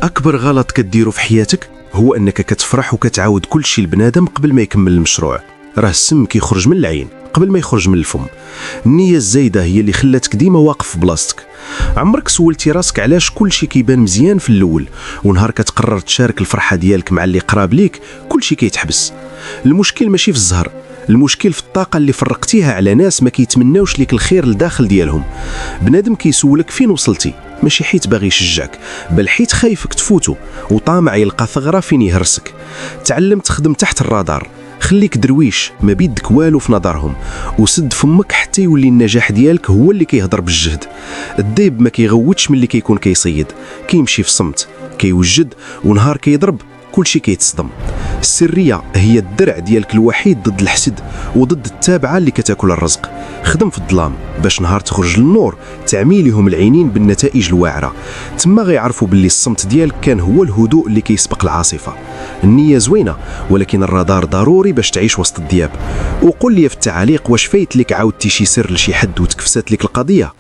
أكبر غلط كديرو في حياتك هو أنك كتفرح وكتعاود كل شيء لبنادم قبل ما يكمل المشروع. راه السم كيخرج من العين قبل ما يخرج من الفم. النية الزايدة هي اللي خلاتك ديما واقف في بلاصتك. عمرك سولتي راسك علاش كل شيء كيبان مزيان في الأول ونهار كتقرر تشارك الفرحة ديالك مع اللي قراب ليك كل شيء كيتحبس؟ المشكل ماشي في الزهر، المشكل في الطاقة اللي فرقتيها على ناس ما كيتمناوش ليك الخير لداخل ديالهم. بنادم كيسولك فين وصلتي، ماشي حيت باغي يشجعك، بل حيت خايفك تفوتو وطامع يلقى ثغرة فين يهرسك. تعلم تخدم تحت الرادار، خليك درويش ما بيدك والو في نظرهم، وسد فمك حتى يولي النجاح ديالك هو اللي كيهضر بالجهد. الديب ما كيغوتش من اللي كيكون كيصيد، كيمشي في صمت، كيوجد، ونهار كيضرب كلشي كيتصدم. السرية هي الدرع ديالك الوحيد ضد الحسد وضد التابعة اللي كتاكل الرزق. خدم في الظلام باش نهار تخرج للنور تعمي لهم العينين بالنتائج الواعرة. تما غيعرفوا باللي الصمت ديالك كان هو الهدوء اللي كيسبق العاصفة. النية زوينة ولكن الرادار ضروري باش تعيش وسط الدياب. وقل لي في التعاليق واش فايت لك عاودتي شي سر لشي حد وتكفسات لك القضية؟